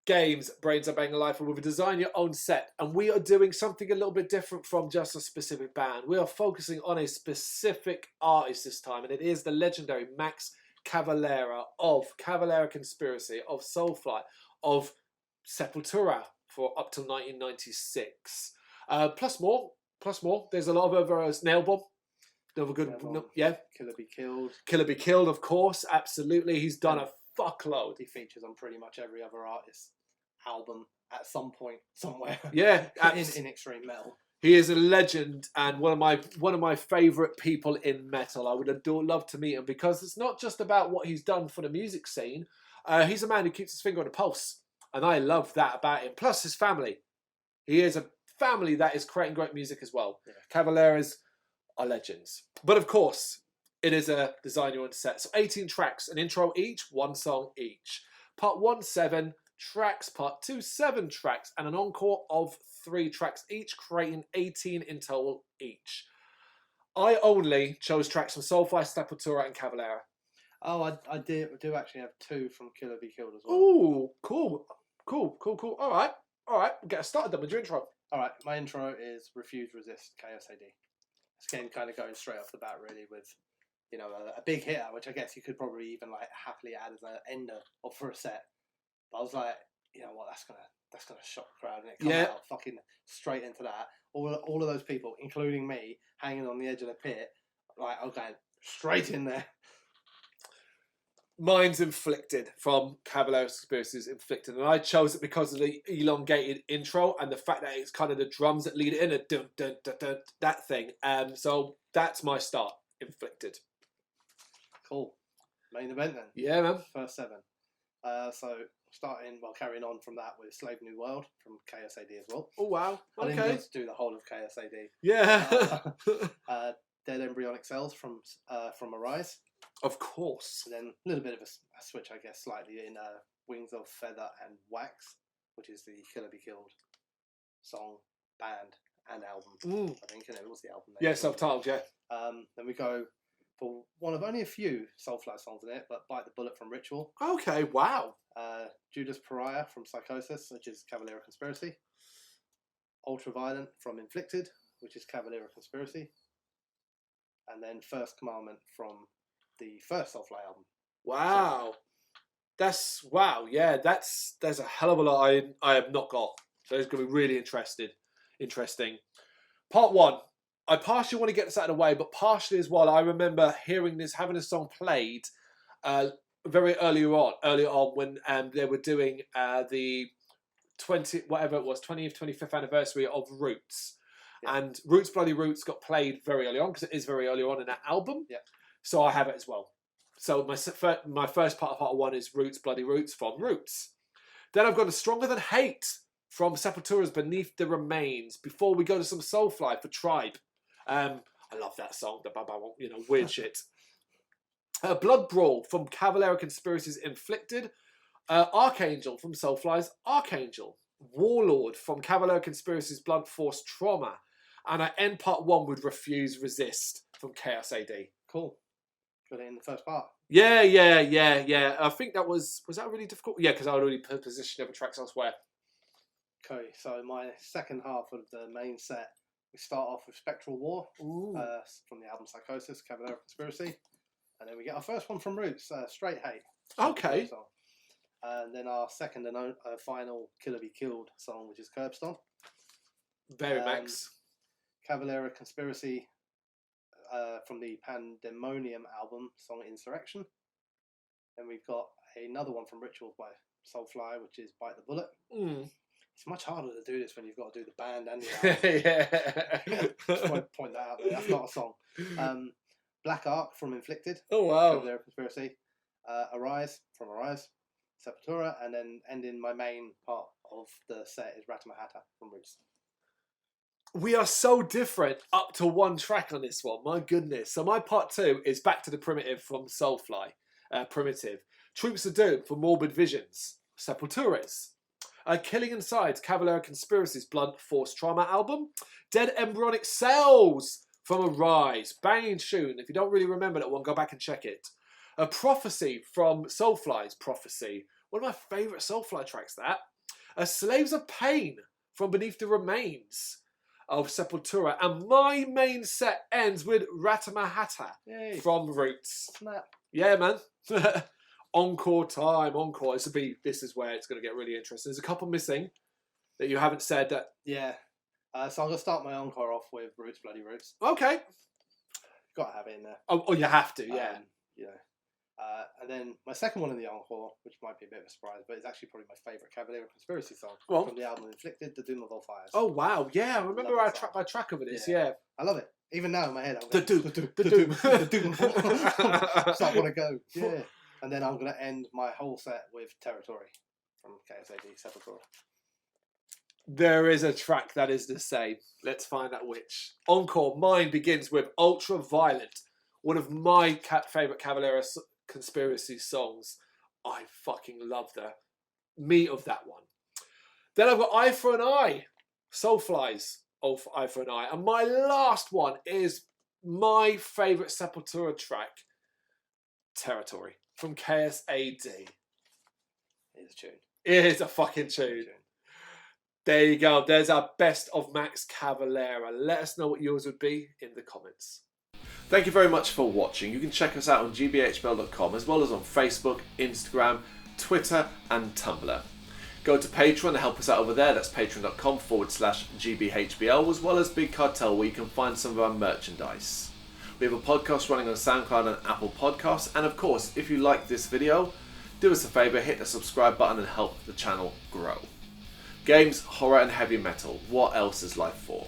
games, Brains A Head-Banging Life, with a design your own set. And we are doing something a little bit different from just a specific band. We are focusing on a specific artist this time, and it is the legendary Max Cavalera of Cavalera Conspiracy, of Soulfly, of Sepultura for up to 1996. Plus more. There's a lot of other Nail Bomb. Another good, yeah. Killer Be Killed. Killer Be Killed, of course, absolutely. He's done a fuckload. He features on pretty much every other artist's album at some point, somewhere. Yeah, in extreme metal. He is a legend and one of my favourite people in metal. I would love to meet him because it's not just about what he's done for the music scene. He's a man who keeps his finger on the pulse, and I love that about him. Plus his family. He is a family that is creating great music as well. Yeah. Cavaleras are legends. But of course, it is a design your own set. So 18 tracks, an intro each, one song each. Part 1, 7 tracks. Part 2, 7 tracks. And an encore of 3 tracks each, creating 18 in total each. I only chose tracks from Soulfly, Sepultura and Cavalera. Oh, I do actually have 2 from Killer Be Killed as well. Ooh, cool. All right. We'll get us started then with your intro. All right, my intro is Refuse, Resist, KSAD. It's again kind of going straight off the bat, really, with a big hitter, which I guess you could probably even like happily add as an ender or for a set. But I was like, you know what, that's gonna shock the crowd, and it comes out fucking straight into that. All of those people, including me, hanging on the edge of the pit, like I'm going straight in there. Mine's Inflicted from Cavalera Conspiracy's Inflicted, and I chose it because of the elongated intro and the fact that it's kind of the drums that lead it in, dun, dun, dun, dun, that thing. So that's my start, Inflicted. Cool. Main event then. Yeah, man. First 7. So carrying on from that with Slave New World from KSAD as well. Oh wow. Okay. I didn't get to do the whole of KSAD. Yeah. Dead Embryonic Cells from Arise. Of course. And then a little bit of a switch, I guess, slightly in Wings of Feather and Wax, which is the Killer Be Killed song, band, and album. I think, and it was the album name. Yeah, self-titled, yeah. Then we go for one of only a few Soulfly songs in it, but Bite the Bullet from Ritual. Okay, wow. Judas Pariah from Psychosis, which is Cavalera Conspiracy. Ultraviolent from Inflicted, which is Cavalera Conspiracy. And then First Commandment from the first Soulfly album. Wow. There's a hell of a lot I have not got. So it's going to be really interesting. Part 1. I partially want to get this out of the way, but partially as well, I remember having this song played very early on when they were doing the 20th, 25th anniversary of Roots. Yeah. And Roots Bloody Roots got played very early on because it is very early on in that album. Yeah. So I have it as well. So my first part of part 1 is Roots Bloody Roots from Roots. Then I've got a Stronger Than Hate from Sepultura's Beneath the Remains before we go to some Soulfly for Tribe. I love that song, weird shit. Blood Brawl from Cavalera Conspiracy's Inflicted. Archangel from Soulfly's Archangel. Warlord from Cavalera Conspiracy's Blunt Force Trauma. And I end part 1 with Refuse, Resist from Chaos AD. Cool. Got it in the first part. Yeah. I think was that really difficult? Yeah, because I had already positioned other tracks elsewhere. Okay, so my second half of the main set, we start off with Spectral War from the album Psychosis, Cavalera Conspiracy. And then we get our first one from Roots, Straight Hate. Okay. And then our second and final Killer Be Killed song, which is Curbstone. Very Max. Cavalera Conspiracy from the Pandemonium album, song Insurrection. Then we've got another one from Rituals by Soulfly, which is Bite the Bullet. It's much harder to do this when you've got to do the band and the album. Yeah. Just want to point that out there. That's not a song. Black Ark from Inflicted. Oh, wow. Cavalera Conspiracy. Arise from Arise. Sepultura. And then ending my main part of the set is Ratamahata from Roots. We are so different up to one track on this one. My goodness. So my part 2 is Back to the Primitive from Soulfly. Primitive. Troops of Doom for Morbid Visions. Sepultura's. Killing Inside's Cavalera Conspiracy's Blunt Force Trauma album. Dead Embryonic Cells from Arise. Banging tune. If you don't really remember that one, go back and check it. A Prophecy from Soulfly's Prophecy. One of my favourite Soulfly tracks, that. Slaves of Pain from Beneath the Remains of Sepultura. And my main set ends with Ratamahata Yay. from Roots. Snap. Yeah, man. Encore time, encore. This is where it's going to get really interesting. There's a couple missing that you haven't said that. Yeah. So I'm going to start my encore off with Roots, Bloody Roots. Okay. Got to have it in there. Oh, you have to, yeah. You know. And then my second one in the encore, which might be a bit of a surprise, but it's actually probably my favourite Cavalera conspiracy song from the album Inflicted, The Doom of All Fires. Oh, wow. Yeah, I remember I track by track of this, yeah. I love it. Even now in my head, I'm The going, Doom. The Doom. So I want to go. Yeah. And then I'm going to end my whole set with Territory from KSAD, Sepultura. There is a track that is the same. Let's find out which. Encore, mine begins with Ultra Violent, one of my favourite Cavalera conspiracy songs. I fucking love the meat of that one. Then I've got Eye for an Eye, Soulflies of Eye for an Eye. And my last one is my favourite Sepultura track, Territory, from KSAD. It's a tune. It is a fucking tune. There you go. There's our best of Max Cavalera. Let us know what yours would be in the comments. Thank you very much for watching. You can check us out on gbhbl.com as well as on Facebook, Instagram, Twitter and Tumblr. Go to Patreon to help us out over there. That's patreon.com/gbhbl as well as Big Cartel where you can find some of our merchandise. We have a podcast running on SoundCloud and Apple Podcasts. And of course, if you like this video, do us a favour, hit the subscribe button and help the channel grow. Games, horror and heavy metal. What else is life for?